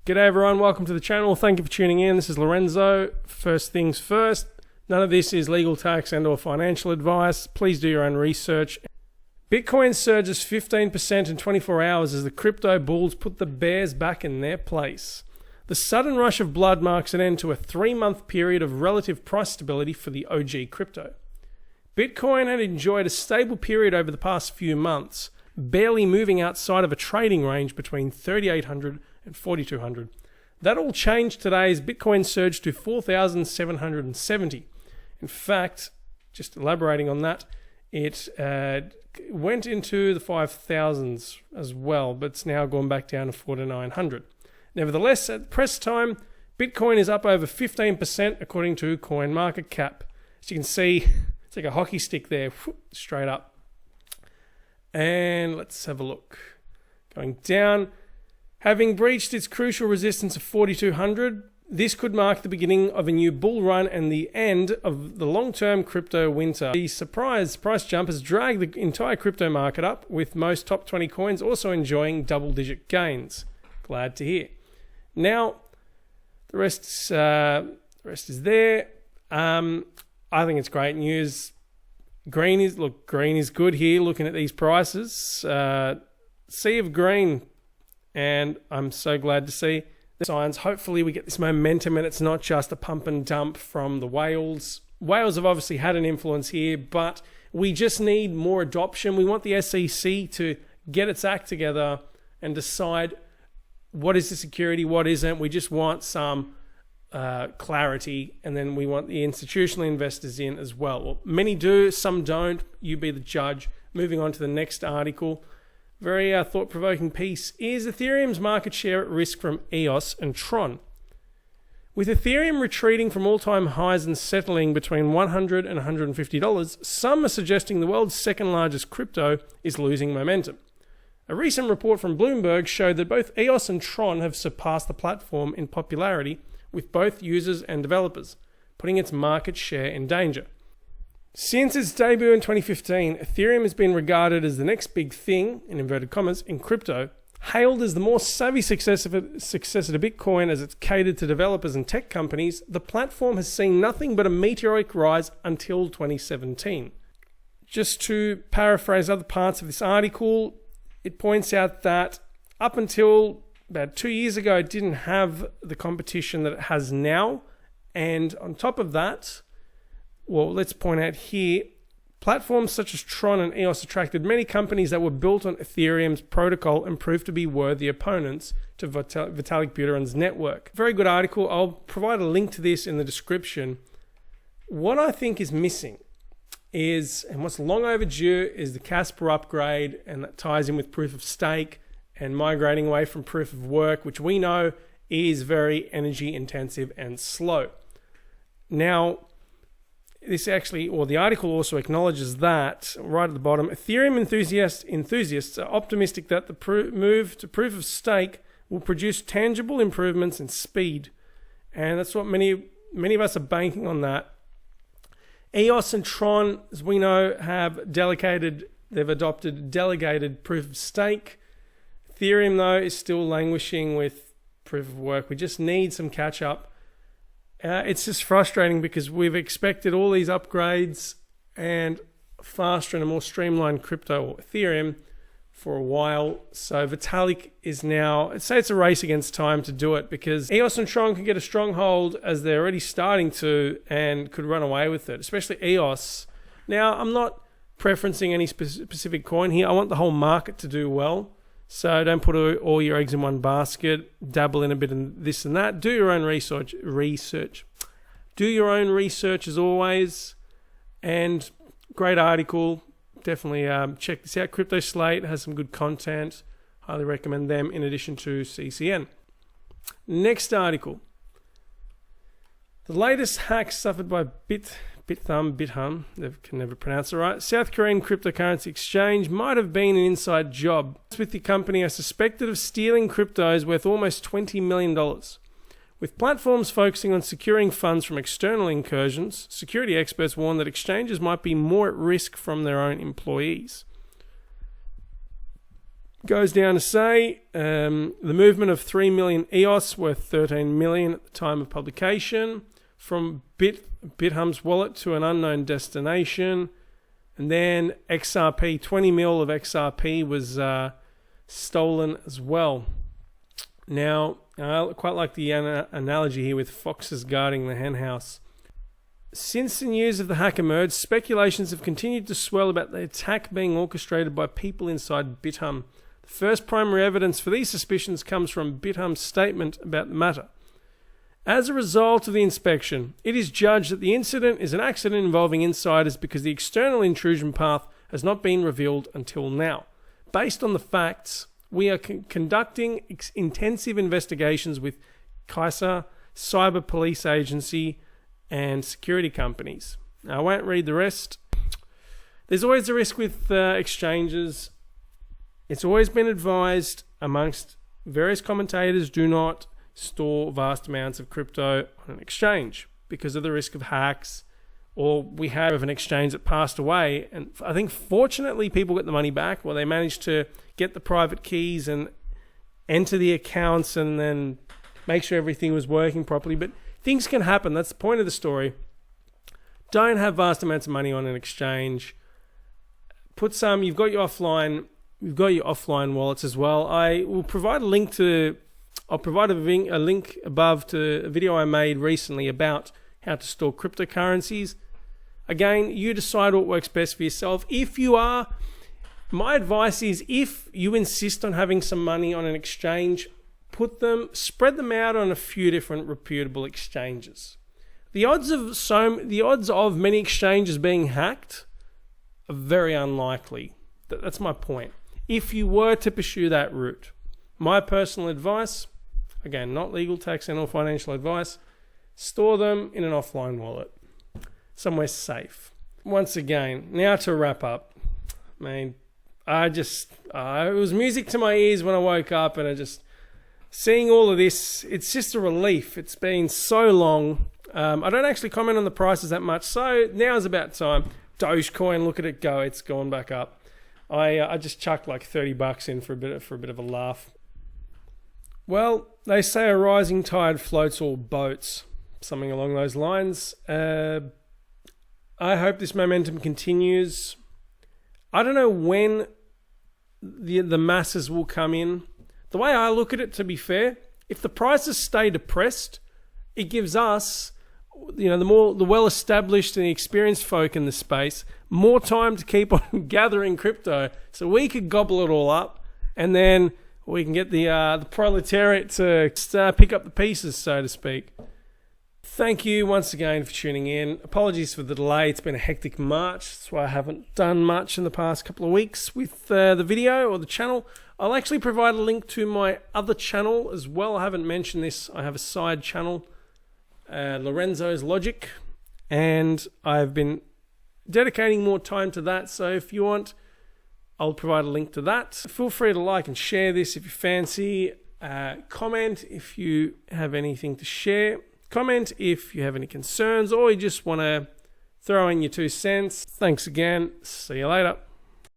G'day everyone, welcome to the channel. Thank you for tuning in. This is Lorenzo. First things first, none of this is legal, tax and or financial advice. Please do your own research. Bitcoin surges 15% in 24 hours as the crypto bulls put the bears back in their place. The sudden rush of blood marks an end to a 3-month period of relative price stability for the OG crypto. Bitcoin had enjoyed a stable period over the past few months, barely moving outside of a trading range between 3,800 and 4,200. That all changed today as Bitcoin surged to 4,770. In fact, just elaborating on that, it went into the 5,000s as well, but it's now gone back down to 4,900. Nevertheless, at press time, Bitcoin is up over 15% according to CoinMarketCap. As you can see, it's like a hockey stick there, straight up. And let's have a look. Going down. Having breached its crucial resistance of 4,200, this could mark the beginning of a new bull run and the end of the long-term crypto winter. The surprise price jump has dragged the entire crypto market up, with most top 20 coins also enjoying double-digit gains. Glad to hear. Now, the rest is there. I think it's great news. Green is good here. Looking at these prices, sea of green. And I'm so glad to see the signs. Hopefully we get this momentum and it's not just a pump and dump from the whales. Whales have obviously had an influence here, but we just need more adoption. We want the SEC to get its act together and decide what is the security, what isn't. We just want some clarity, and then we want the institutional investors in as well. Many do, some don't. You be the judge. Moving on to the next article. Very thought-provoking piece. Is Ethereum's market share at risk from EOS and Tron? With Ethereum retreating from all-time highs and settling between $100 and $150, some are suggesting the world's second-largest crypto is losing momentum. A recent report from Bloomberg showed that both EOS and Tron have surpassed the platform in popularity with both users and developers, putting its market share in danger. Since its debut in 2015, Ethereum has been regarded as the next big thing, in inverted commas, in crypto, hailed as the more savvy successor to Bitcoin as it's catered to developers and tech companies. The platform has seen nothing but a meteoric rise until 2017. Just to paraphrase other parts of this article, it points out that up until about 2 years ago, it didn't have the competition that it has now. And on top of that, well, let's point out here, platforms such as Tron and EOS attracted many companies that were built on Ethereum's protocol and proved to be worthy opponents to Vitalik Buterin's network. Very good article. I'll provide a link to this in the description. What I think is missing is, and what's long overdue, is the Casper upgrade, and that ties in with proof of stake and migrating away from proof of work, which we know is very energy intensive and slow. Now, the article also acknowledges that, right at the bottom, Ethereum enthusiasts are optimistic that the move to proof of stake will produce tangible improvements in speed. And that's what many of us are banking on that. EOS and Tron, as we know, they've adopted delegated proof of stake. Ethereum, though, is still languishing with proof of work. We just need some catch up. It's just frustrating because we've expected all these upgrades and faster and a more streamlined crypto, or Ethereum, for a while. So Vitalik is now, I'd say it's a race against time to do it, because EOS and Tron can get a stronghold as they're already starting to, and could run away with it, especially EOS. Now, I'm not preferencing any specific coin here. I want the whole market to do well. So don't put all your eggs in one basket. Dabble in a bit of this and that. Do your own research. Do your own research as always. And great article. Definitely check this out. Crypto Slate has some good content. Highly recommend them in addition to CCN. Next article. The latest hack suffered by Bithumb, can never pronounce it right. South Korean cryptocurrency exchange might have been an inside job, with the company are suspected of stealing cryptos worth almost $20 million. With platforms focusing on securing funds from external incursions, security experts warn that exchanges might be more at risk from their own employees. Goes down to say the movement of 3 million EOS worth 13 million at the time of publication from Bithum's wallet to an unknown destination. And then XRP, 20 mil of XRP was stolen as well. Now, I quite like the analogy here with foxes guarding the henhouse. Since the news of the hack emerged, speculations have continued to swell about the attack being orchestrated by people inside Bithum. The first primary evidence for these suspicions comes from Bithum's statement about the matter. As a result of the inspection, it is judged that the incident is an accident involving insiders because the external intrusion path has not been revealed until now. Based on the facts, we are conducting intensive investigations with Kaiser, Cyber Police Agency, and security companies. Now, I won't read the rest. There's always a risk with exchanges. It's always been advised amongst various commentators, do not store vast amounts of crypto on an exchange because of the risk of hacks, or we have an exchange that passed away. And I think fortunately people get the money back, or they managed to get the private keys and enter the accounts and then make sure everything was working properly. But things can happen. That's the point of the story. Don't have vast amounts of money on an exchange. Put some, you've got your offline wallets as well. I will provide a link to I'll provide a link above to a video I made recently about how to store cryptocurrencies. Again, you decide what works best for yourself. My advice is, if you insist on having some money on an exchange, spread them out on a few different reputable exchanges. The odds of many exchanges being hacked are very unlikely. That's my point. If you were to pursue that route, my personal advice, again, not legal, tax, and or financial advice, store them in an offline wallet, somewhere safe. Once again, now to wrap up. I mean, it was music to my ears when I woke up, and seeing all of this, it's just a relief. It's been so long. I don't actually comment on the prices that much, so now's about time. Dogecoin, look at it go. It's gone back up. I just chucked like $30 in for a bit of a laugh. Well, they say a rising tide floats all boats, something along those lines. I hope this momentum continues. I don't know when the masses will come in. The way I look at it, to be fair, if the prices stay depressed, it gives us, the well-established and experienced folk in the space, more time to keep on gathering crypto, so we could gobble it all up, and then we can get the proletariat to pick up the pieces, so to speak. Thank you once again for tuning in. Apologies for the delay. It's been a hectic March. That's why I haven't done much in the past couple of weeks with the video or the channel. I'll actually provide a link to my other channel as well. I haven't mentioned this. I have a side channel, Lorenzo's Logic, and I've been dedicating more time to that. So if you want, I'll provide a link to that. Feel free to like and share this if you fancy. Comment if you have anything to share. Comment if you have any concerns or you just want to throw in your 2 cents. Thanks again. See you later.